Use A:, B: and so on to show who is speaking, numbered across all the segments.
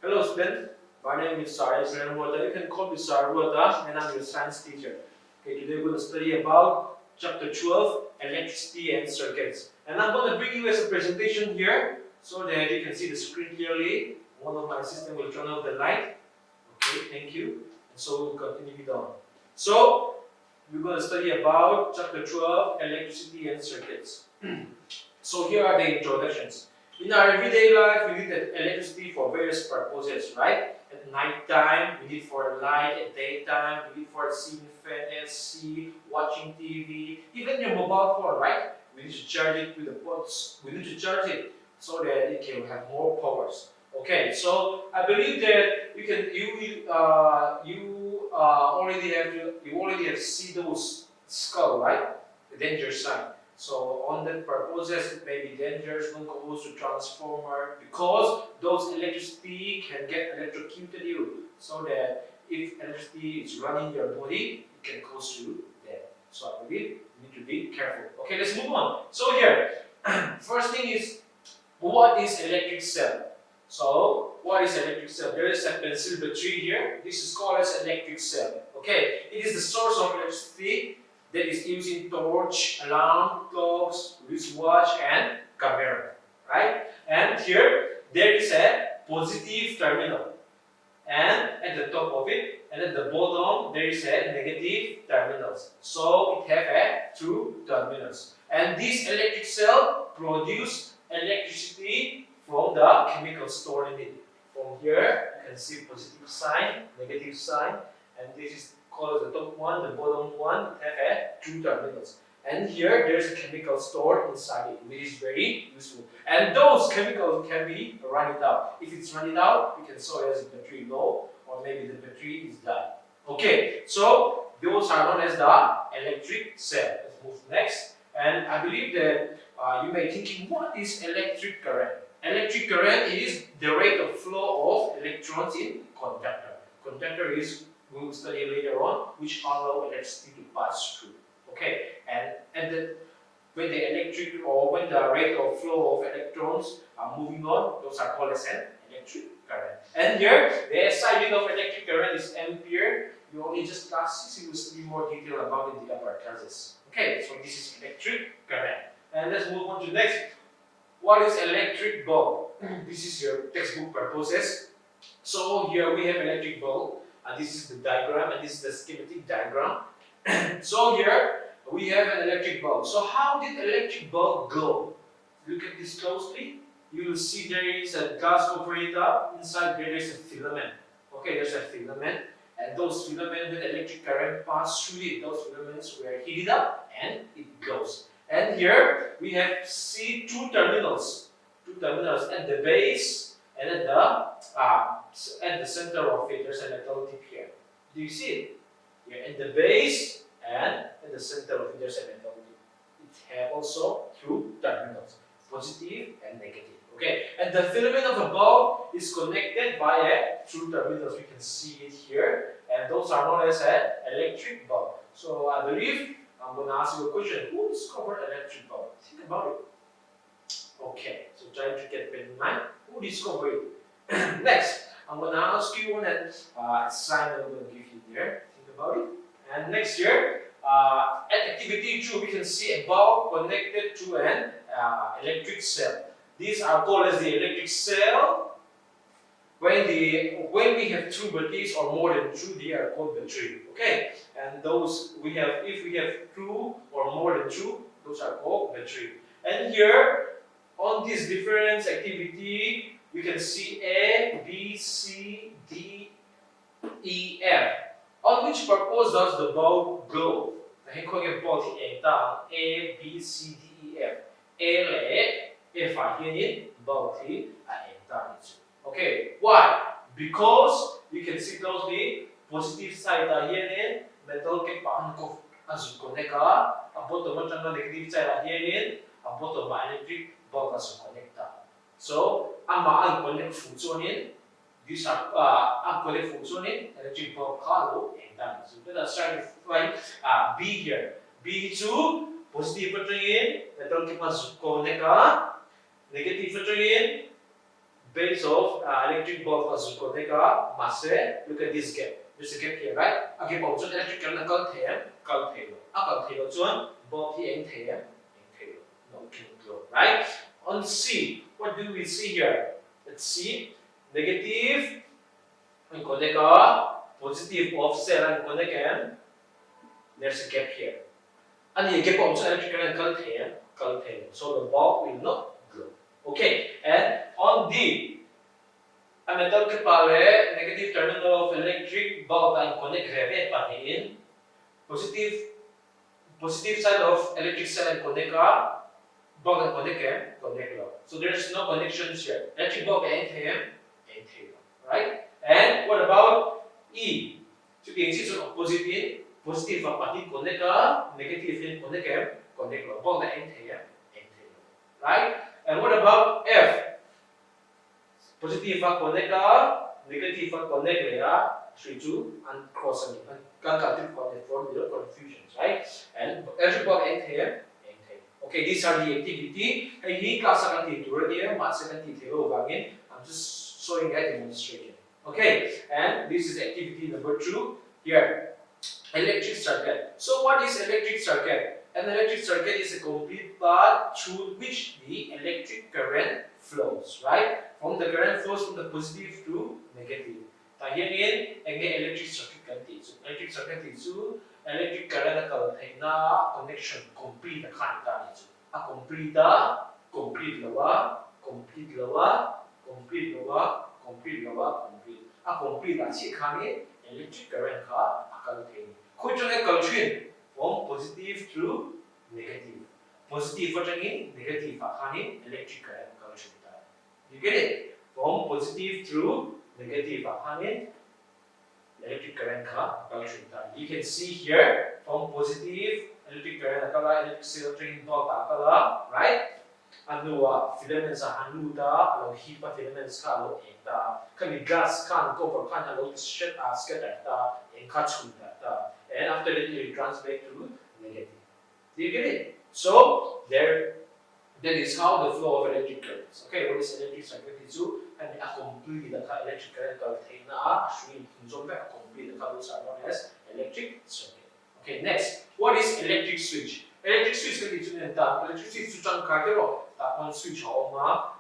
A: Hello students, my name is Sarya Srinivata. You can call me Sarvata and I'm your science teacher. Okay, today we're going to study about chapter 12, electricity and circuits. And I'm going to bring you as a presentation here so that you can see the screen clearly. One of my assistants will turn off the light. Okay, thank you. And so we'll continue it on. So, we're going to study about chapter 12, electricity and circuits. So here are the introductions. In our everyday life, we need electricity for various purposes, right? At night time, we need for light. At daytime, we need for seeing fan, AC, watching TV, even your mobile phone, right? We need to charge it with the ports. We need to charge it so that it can have more powers. Okay, so I believe that you already have see those skull, right? The danger sign. So on that purposes, it may be dangerous. Don't go to transformer because those electricity can get electrocuted you. So that if electricity is running your body, it can cause you death. So I believe you need to be careful. Okay, let's move on. So here, first thing is, what is electric cell? So what is electric cell? There is a pencil battery here. This is called as electric cell. Okay, it is the source of electricity that is using torch, alarm, clocks, wristwatch, and camera. Right? And here there is a positive terminal, and at the top of it, and at the bottom there is a negative terminals. So it have a two terminals, and this electric cell produce electricity from the chemical stored in it. From here, you can see positive sign, negative sign, and this is called the top one, the bottom one have a two terminals. And here there's a chemical stored inside it, which is very useful. And those chemicals can be run it out. If it's run it out, we can saw it as a battery low, or maybe the battery is died. Okay, so those are known as the electric cell. Let's move next. And I believe that you may thinking, what is electric current? Electric current is the rate of flow of electrons in conductor. Conductor is, we'll study later on, which allow electricity to pass through. Okay, when the electric or when the rate of flow of electrons are moving on, those are called as an electric current. And here, the SI unit of electric current is ampere. You only just class 6, you will see more detail about it in the upper classes. Okay, so this is electric current. And let's move on to next. What is electric bulb? This is your textbook purposes. So here we have electric bulb, and this is the diagram, and this is the schematic diagram. So here we have an electric bulb. So how did electric bulb glow? Look at this closely. You will see there is a glass covered up. Inside there is a filament. Okay, there's a filament, and those filaments with electric current pass through it. Those filaments were heated up and it glows. And here we have see two terminals at the base and at the center of it. There's a metal tip here. Do you see it? Here at the base and at the center of it, there's a metal tip. It have also two terminals, positive and negative. Okay, and the filament of a bulb is connected by a two terminals. We can see it here, and those are known as an electric bulb. So I believe I'm going to ask you a question. Who discovered electric bulb? Think about it. Okay, so try to get pen in mind. Who discovered it? Next, I'm going to ask you one sign I'm going to give you there. Think about it. And next year, at activity 2, we can see a bulb connected to an electric cell. These are called as the electric cell. When we have two batteries or more than two, they are called battery. Okay, and those if we have two or more than two, those are called battery. And here on this difference activity, we can see A, B, C, D, E, F. On which purpose does the bulb glow? Hãy coi cái bulb thì A ta A, B, C, D, E, F. A là F hiện in bulb thì A ta. Okay, why? Because you can see closely positive side here in metal ke paan ko connecta. Ang bottom ng negative side here in ang bottom electric bulb connecta. So ang maang connect fungsionin these are ang connect fungsionin electric bulb kalo and done. So let's try to find B here. B2 positive battery in metal ke paan connecta. Negative battery in base of electric bulb as koneka mase. Look at this gap. There's a gap here, right? Okay, bulb so electric current kal thelo. Kal thelo chuan bulb hi eng thelo. No can glow, right? On C, what do we see here? Let's see. Negative and koneka, positive of cell and koneka. There's a gap here. And the gap also electric current kal thelo. So the bulb will not glow. Okay, and on D, a metal kipale negative terminal of electric bulb and connect reve pahin. Positive side of electric cell and connector bulb and connect. So there's no connections here. Electric bulb and right? And what about E? So the axis of positive party connector, negative in connector, bulb and right? And what about F? Positive connector, negative connector, 3 2 and cross and connect for little confusions, right? And electric bulb and here. Okay, these are the activity. Hey, class activity already. I'm just showing a demonstration. Okay, and this is activity number 2 here. Electric circuit. So what is electric circuit? An electric circuit is a complete path through which the electric current flows, right? From the current flows from the positive to negative. Tahianin, electric circuit kan ti chu. Electric circuit ti chu electric current kal theina connection complete kan ta ni chu. A complete lawa. A complete la chi khani electric current ka akal thein. Khoi chang kal thin from positive to negative. Positive for changin, negative khani electric current kal thin ta. You get it? From positive to negative khani electric current ka kal thin ta. You can see here from positive electric current akala electric cell train to akala, right? Anua filaments anuda alo hipa filaments ka alo ekta kami gas kan copper kan alo scatter ta engka chunda ta, and after that it runs back to negative. Do you get it? So that is how the flow of electric currents. Okay, what is electric circuit is and a complete the electric current of na actually a complete the those are known as electric circuit. Okay, next, what is electric switch? Electric switch kan dijunin ta electric switch chang ka kero ta on switch on ma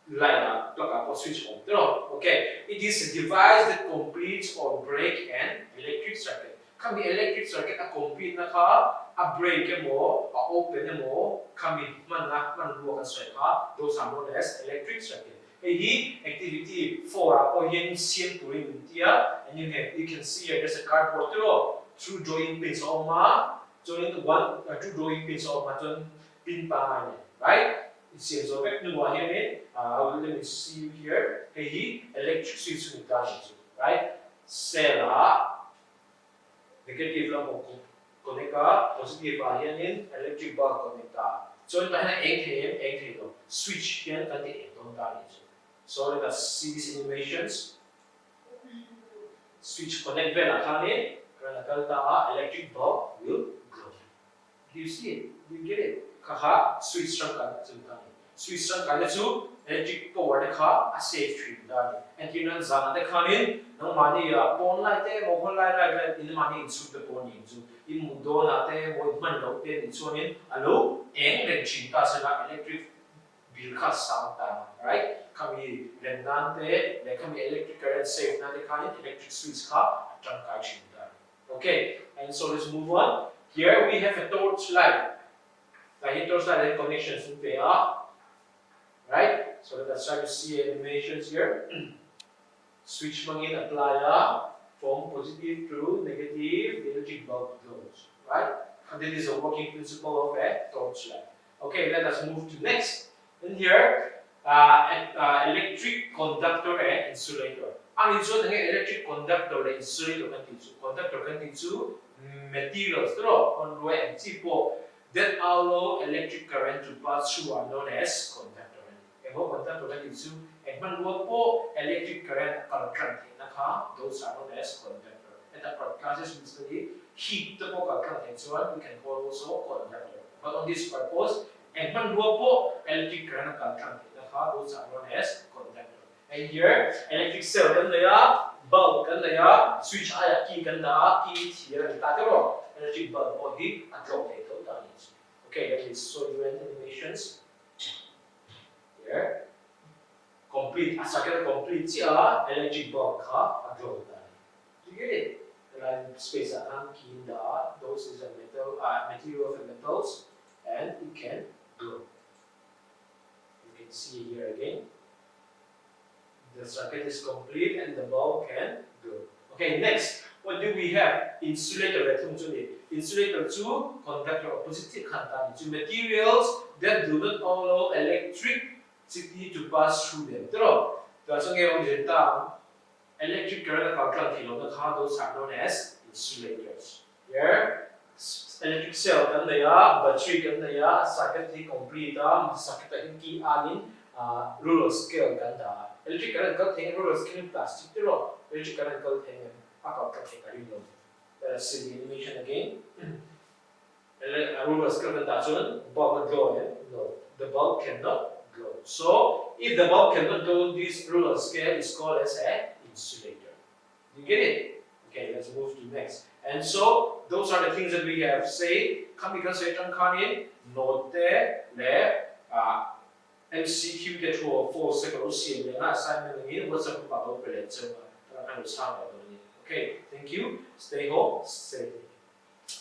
A: line plug up switch on. Okay, it is a device that completes or break an electric circuit. Can be electric circuit a complete na ka a break mo a open mo can be man luwa kan switch ka. Those are known as electric circuit. Hey, activity 4 or yin sian turing dia, and you can see here there's a cardboard through joining pins on ma joining one two drawing pins of maton pin pa, right? It says over here. Let me see you here. Hey, electric switch ni right? Sela negative lang connecta, positive in electric bulb connecta. So ito na eng switch yan kanti itong tali. So let us see these animations. Switch connect bell kanin, karena electric bulb will. Do you see it? Do you get it? Kaha switch strong kan chunta. Switch strong kan chu electric power de kha a safe tree da. And you know zana de khanin no mani ya pon lai te mo khol lai in mani in su de pon in chu in mudo na te mo man lo te in chu nin alo eng ren chin ta sa electric bill kha sang ta, right? Kami ren nan te le kami electric current safe na de khanin electric switch kha atang ka chin da. Okay, and so let's move on. Here we have a torch light. The torch light connections in PA, right? So let's try to see animations here. Switch mangin apply from positive to negative, the electric bulb glows, right? And this is a working principle of a torch light. Okay, let us move to next. In here, electric conductor and insulator. Ang electric conductor and insulator conductor materials on that allow electric current to pass through are known as conductor. Conductor is electric current those are known as conductor. And the classes we study heat the current we can call also conductor. But on this purpose, electric current those are known as conductor. And here electric cell kan ya, bulb kan ya, switch aya key kan da, key here ta tero electric bulb or the control to da. Okay, that is so you animations here. Complete circuit complete sia electric bulb ka control da. You get it? The line space key in da, those is a metal material of metals and it can glow. You can see here again. The circuit is complete and the bulb can glow. Okay, next, what do we have? Insulator. Insulator 2, conductor of positive contact to materials that do not allow electricity to pass through them. True. So, electric current those are known as insulators. Here, electric cell battery circuit complete circuit key ruler scale electric current ruler scale plastic electric current see the animation again. Ruler scale bulb glow no, the bulb cannot glow. So if the bulb cannot glow, this ruler scale is called as an insulator. You get it? Okay, let's move to next. And so those are the things that we have said. Kami kan say trong kanin note le MCQ get to a 4 second assignment again. What's up about the Okay, thank you. Stay home, stay